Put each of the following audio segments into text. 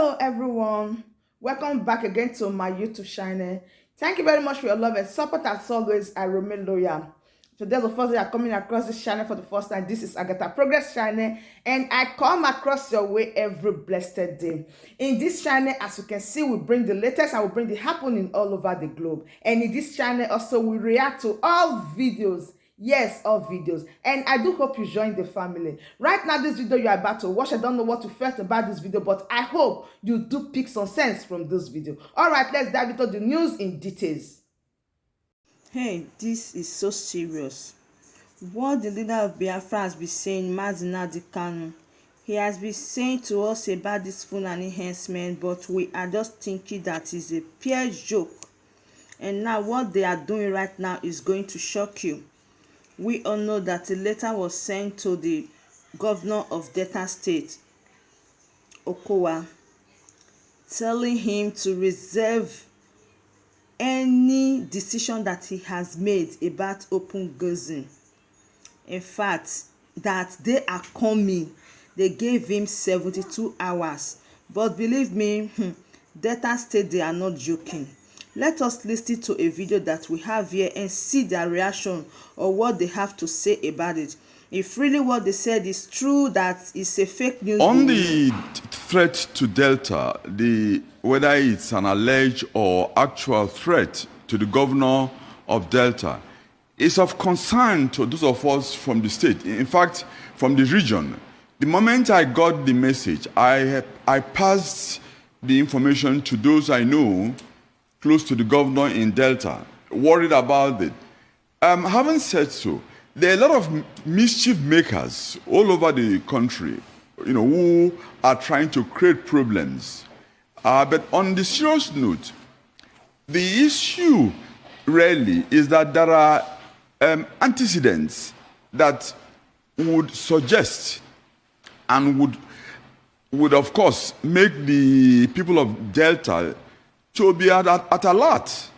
Hello everyone, welcome back again to my YouTube channel. Thank you very much for your love and support. As always, I remain loyal. So there's the first day you're coming across this channel for the first time. This is Agatha Progress channel, and I come across your way every blessed day. In this channel, as you can see, we bring the latest and we bring the happening all over the globe. And in this channel also, we react to all videos. Yes, all videos. And I do hope you join the family. Right now, this video you are about to watch, I don't know what you felt about this video, but I hope you do pick some sense from this video. All right, let's dive into the news in details. Hey, this is so serious. What the leader of Biafra has been saying, Mazinadi Kanu, he has been saying to us about this Fulani herdsmen, but we are just thinking that is a pure joke. And now what they are doing right now is going to shock you. We all know that a letter was sent to the governor of Delta State, Okowa, telling him to reserve any decision that he has made about open grazing. In fact, that they are coming. They gave him 72 hours. But believe me, Delta State, they are not joking. Let us listen to a video that we have here and see their reaction or what they have to say about it. If really what they said is true, that is a fake news. On the threat to Delta, whether it's an alleged or actual threat to the governor of Delta, is of concern to those of us from the state, in fact, from the region. The moment I got the message, I passed the information to those I know close to the governor in Delta, worried about it. Having said so, there are a lot of mischief makers all over the country, who are trying to create problems. But on the serious note, the issue really is that there are antecedents that would suggest and would of course make the people of Delta to be at alert.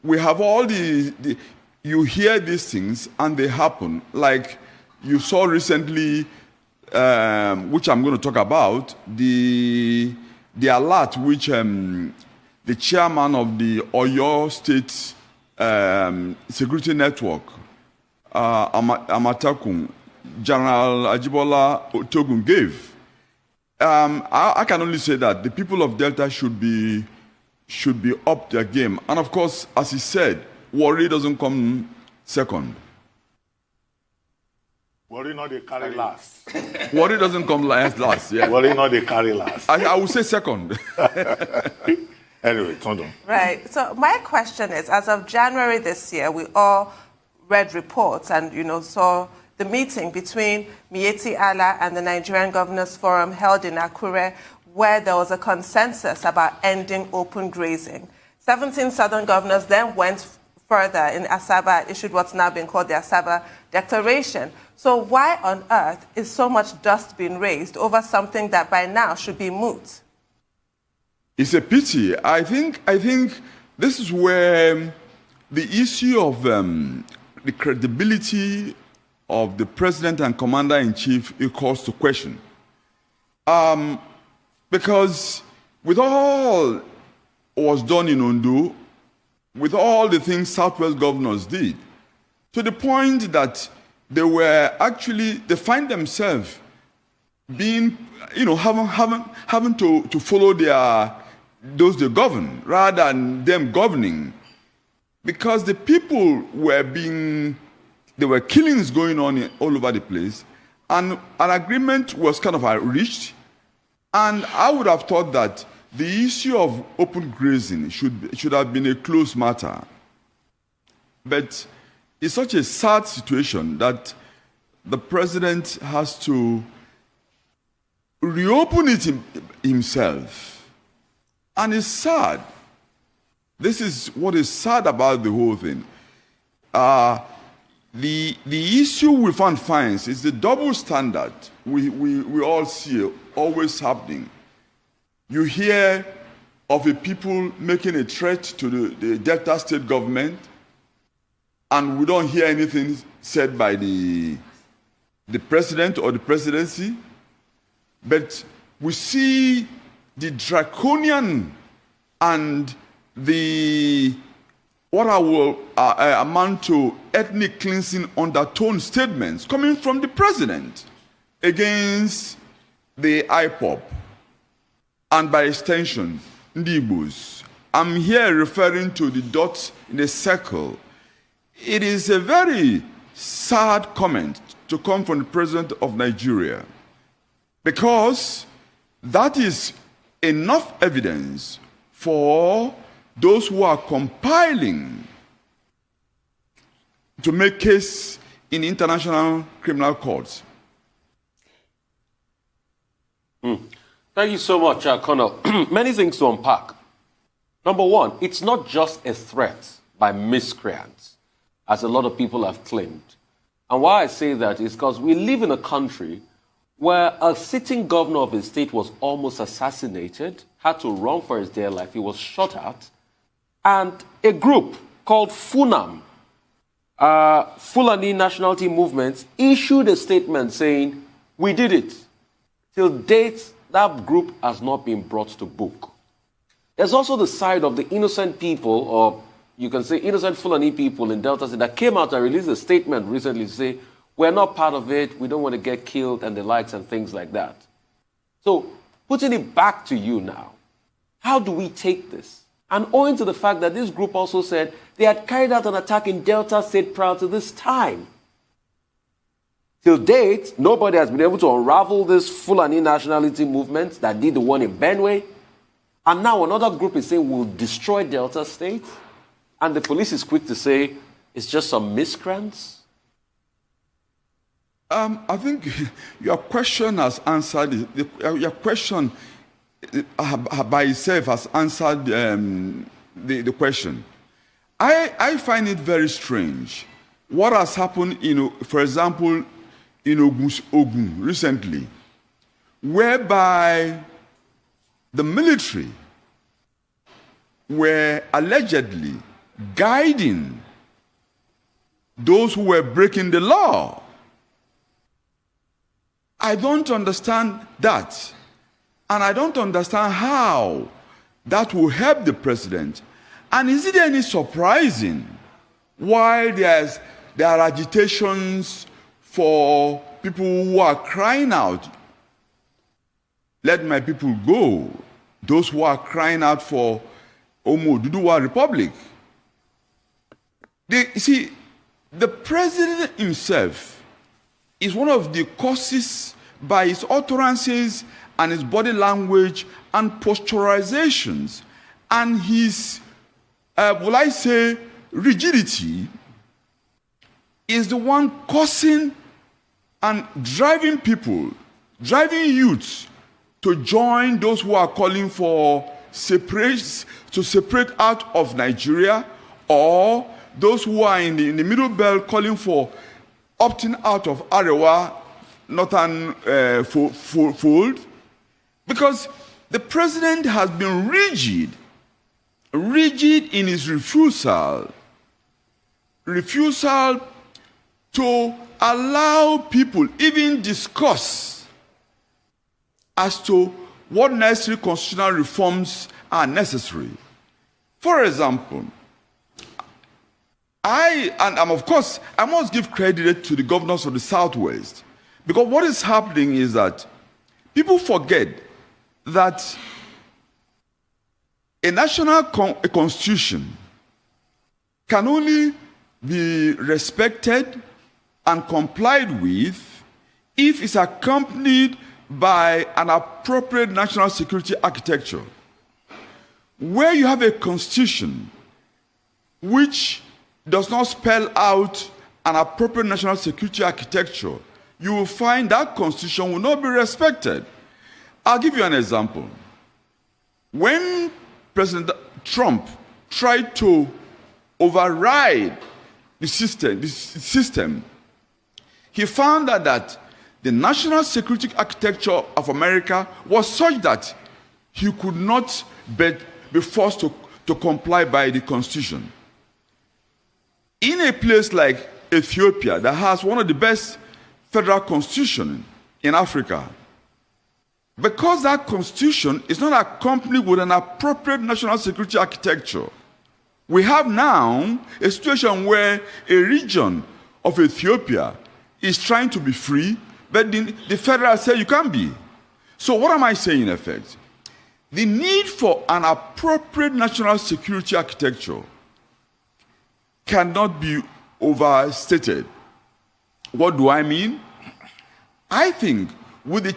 We have all you hear these things and they happen. Like you saw recently, which I'm going to talk about, the alert which the chairman of the Oyo State Security Network, Amatakun, General Ajibola Otogun gave. I can only say that the people of Delta should be up their game. And of course, as he said, worry doesn't come second. Worry not they carry last. Worry doesn't come last, yeah. Worry not they carry last. I would say second. Anyway, turn on. Right. So my question is, as of January this year, we all read reports and, saw the meeting between Miyetti Allah and the Nigerian Governors Forum held in Akure, where there was a consensus about ending open grazing. 17 southern governors then went further in Asaba, issued what's now been called the Asaba Declaration. So why on earth is so much dust being raised over something that by now should be moot? It's a pity. I think this is where the issue of the credibility of the president and commander-in-chief calls to question. Because with all was done in Ondo, with all the things Southwest governors did, to the point that they find themselves being, having to follow those they govern rather than them governing. Because the people there were killings going on all over the place, and an agreement was kind of reached. And I would have thought that the issue of open grazing should have been a close matter. But it's such a sad situation that the president has to reopen it himself. And it's sad. This is what is sad about the whole thing. The issue we find is the double standard we all see always happening. You hear of a people making a threat to the Delta State government, and we don't hear anything said by the president or the presidency. But we see the draconian and the what I will amount to ethnic cleansing undertone statements coming from the president against the IPOP and by extension, Ndigbos. I'm here referring to the dots in the circle. It is a very sad comment to come from the president of Nigeria because that is enough evidence for those who are compiling to make case in international criminal courts. Thank you so much, Colonel. Many things to unpack. Number one, it's not just a threat by miscreants, as a lot of people have claimed. And why I say that is because we live in a country where a sitting governor of a state was almost assassinated, had to run for his dear life, he was shot at, and a group called FUNAM, Fulani Nationality Movement, issued a statement saying, we did it. Till date, that group has not been brought to book. There's also the side of the innocent people, or you can say innocent Fulani people in Delta State that came out and released a statement recently to say, we're not part of it, we don't want to get killed and the likes and things like that. So, putting it back to you now, how do we take this? And owing to the fact that this group also said they had carried out an attack in Delta State prior to this time. Till date, nobody has been able to unravel this Fulani nationality movement that did the one in Benue. And now another group is saying we'll destroy Delta State. And the police is quick to say it's just some miscreants. I think your question has answered, your question by itself has answered the question. I find it very strange what has happened, for example, in Ogun recently, whereby the military were allegedly guiding those who were breaking the law. I don't understand that. And I don't understand how that will help the president. And is it any surprising why there are agitations for people who are crying out, let my people go, those who are crying out for Omo Duduwa Republic? You see, the president himself is one of the causes by his utterances and his body language and posturizations and his, will I say, rigidity is the one causing and driving people, driving youths to join those who are calling for to separate out of Nigeria, or those who are in the middle belt calling for opting out of Arewa Northern fold. Because the president has been rigid in his refusal to allow people even discuss as to what necessary constitutional reforms are necessary. For example, of course, I must give credit to the governors of the Southwest, because what is happening is that people forget that a national constitution can only be respected and complied with if it's accompanied by an appropriate national security architecture. Where you have a constitution which does not spell out an appropriate national security architecture, you will find that constitution will not be respected. I'll give you an example. When President Trump tried to override the system, he found out that the national security architecture of America was such that he could not be forced to comply by the Constitution. In a place like Ethiopia, that has one of the best federal constitutions in Africa, because that constitution is not accompanied with an appropriate national security architecture, we have now a situation where a region of Ethiopia is trying to be free, but the federal said you can't be. So what am I saying in effect? The need for an appropriate national security architecture cannot be overstated. What do I mean? I think with the